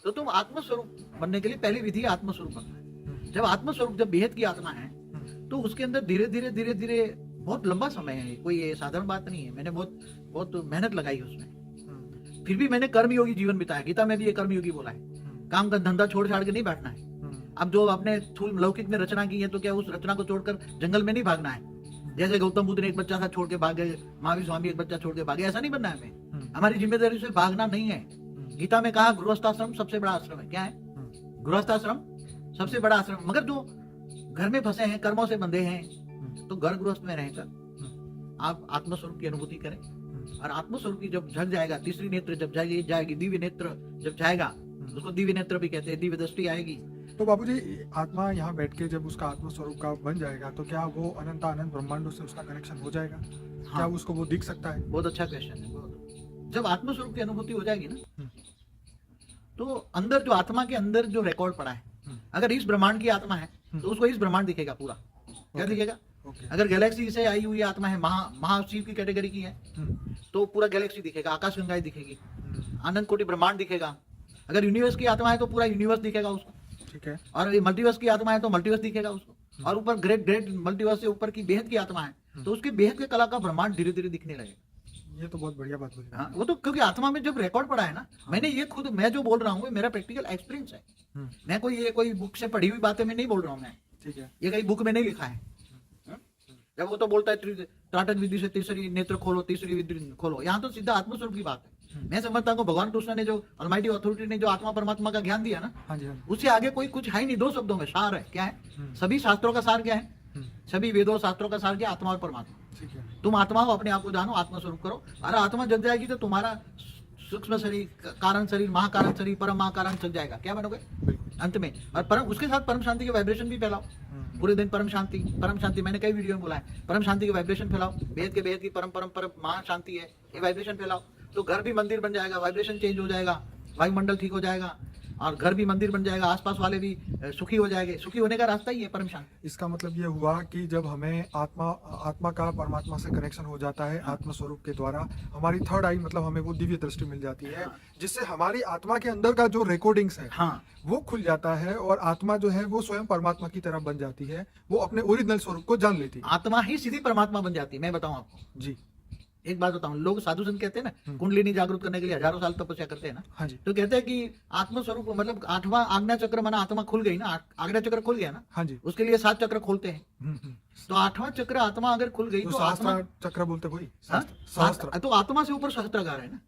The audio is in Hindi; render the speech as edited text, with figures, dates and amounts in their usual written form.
तो तुम आत्मस्वरूप बनने के लिए पहली विधि आत्मस्वरूप बनना है। जब आत्मस्वरूप, जब बेहद की आत्मा है, तो उसके अंदर धीरे धीरे धीरे धीरे बहुत लंबा समय है, कोई ये साधारण बात नहीं है। मैंने बहुत बहुत मेहनत लगाई उसमें, फिर भी मैंने कर्मयोगी जीवन बिताया। गीता में भी ये कर्मयोगी बोला है, काम का धंधा छोड़ छाड़ के नहीं बैठना है। अब जो आपने स्थूल लौकिक में रचना की है, तो क्या उस रचना को छोड़कर जंगल में नहीं भागना है? जैसे गौतम बुद्ध ने एक बच्चा था छोड़ के भागे, महावीर स्वामी एक बच्चा छोड़ के भागे, ऐसा नहीं बनना है हमें। हमारी जिम्मेदारी से भागना नहीं है। गीता में कहा गृहस्थाश्रम सबसे बड़ा आश्रम है। क्या है? गृहस्थाश्रम सबसे बड़ा आश्रम। मगर जो घर में फंसे हैं, कर्मों से बंधे हैं, तो घर गृहस्थ में रहकर आप आत्मस्वरूप की अनुभूति करें। और आत्मस्वरूप की जब झग जाएगा, तीसरी नेत्र जब जाएगी, दिव्य नेत्र जब जाएगा, उसको दिव्य नेत्र भी कहते हैं, दिव्य दृष्टि आएगी। तो बाबूजी, आत्मा यहाँ बैठ के जब उसका आत्म स्वरूप का बन जाएगा, तो क्या वो अनंत अनंत ब्रह्मांडों से उसका कनेक्शन हो जाएगा? हाँ। क्या उसको वो दिख सकता है? बहुत अच्छा क्वेश्चन है। जब आत्मस्वरूप की अनुभूति हो जाएगी ना, तो अंदर जो आत्मा के अंदर जो रिकॉर्ड पड़ा है, अगर इस ब्रह्मांड की आत्मा है तो उसको इस ब्रह्मांड दिखेगा पूरा। क्या दिखेगा? अगर गैलेक्सी से आई हुई आत्मा है, महाशिव की कैटेगरी की है, तो पूरा गैलेक्सी दिखेगा, आकाशगंगाएं दिखेगी, अनंत कोटि ब्रह्मांड दिखेगा। अगर यूनिवर्स की आत्मा है तो पूरा यूनिवर्स दिखेगा उसको। ठीक है। और मल्टीवर्स की आत्मा है तो मल्टीवर्स दिखेगा उसको। और ऊपर ग्रेट ग्रेट मल्टीवर्स से ऊपर की बेहद की आत्मा है, तो उसके बेहद के कला का ब्रह्मांड धीरे धीरे दिखने लगेगा। ये तो बहुत बढ़िया बात बोली। हाँ, वो तो क्योंकि आत्मा में जब रिकॉर्ड पड़ा है ना, मैंने ये खुद, मैं जो बोल रहा हूँ मेरा प्रैक्टिकल एक्सपीरियंस है। मैं कोई बुक से पढ़ी हुई बातें में नहीं बोल रहा हूँ मैं। ठीक है। ये कहीं बुक में नहीं लिखा है। जब वो तो बोलता है त्राटक विधि से तीसरी नेत्र खोलो, तीसरी विधि खोलो, यहाँ तो सीधा आत्मस्वरूप की बात है। मैं समझता हूँ भगवान कृष्ण ने जो अलमाइटी अथॉरिटी ने जो आत्मा परमात्मा का ज्ञान दिया ना, उससे आगे कोई कुछ है ही नहीं। दो शब्दों में सार है। क्या है? सभी शास्त्रों का सार क्या है? सभी वेदों शास्त्रों का सार क्या? आत्मा और परमात्मा। ठीक है। तुम आत्मा हो, अपने आप को जानो, आत्मस्वरूप करो। और आत्मा जग जाएगी तो तुम्हारा सूक्ष्म शरीर, कारण शरीर, महाकारण शरीर, परम महाकारण जग जाएगा। क्या बनोगे अंत में? और परम, उसके साथ परम शांति के वाइब्रेशन भी फैलाओ पूरे दिन। परम शांति मैंने कई वीडियो में बोला है। परम शांति के वाइब्रेशन फैलाओ, बेहद के बेहद की परम परम परम महान शांति है, ये वाइब्रेशन फैलाओ, तो घर भी मंदिर बन जाएगा, वाइब्रेशन चेंज हो जाएगा, वायुमंडल ठीक हो जाएगा, और घर भी मंदिर बन जाएगा, आसपास वाले भी सुखी हो जाएंगे। सुखी होने का रास्ता ही है परम शांति। इसका मतलब ये हुआ कि जब हमें आत्मा का परमात्मा से कनेक्शन हो जाता है, आत्म स्वरूप के द्वारा हमारी थर्ड आई, मतलब हमें वो दिव्य दृष्टि मिल जाती है, जिससे हमारी आत्मा के अंदर का जो रिकॉर्डिंग्स है, वो खुल जाता है, और आत्मा जो है वो स्वयं परमात्मा की तरह बन जाती है, वो अपने ओरिजिनल स्वरूप को जान लेती है। आत्मा ही सीधी परमात्मा बन जाती है। मैं बताऊं आपको जी, एक बात बताऊं, लोग साधु संत कहते हैं ना, कुंडलिनी जागरूक करने के लिए हजारों साल तपस्या करते हैं ना। हाँ जी। तो कहते हैं कि आत्मस्वरूप मतलब 8वां आज्ञा चक्र, माना आत्मा खुल गई ना, आज्ञा चक्र खुल गया ना। हाँ जी। उसके लिए 7 चक्र खोलते हैं। तो 8वां चक्र आत्मा अगर खुल गई तो सहस्त्र चक्र बोलते, वही सहस्त्र। तो आत्मा से ऊपर सहस्त्रागार है ना।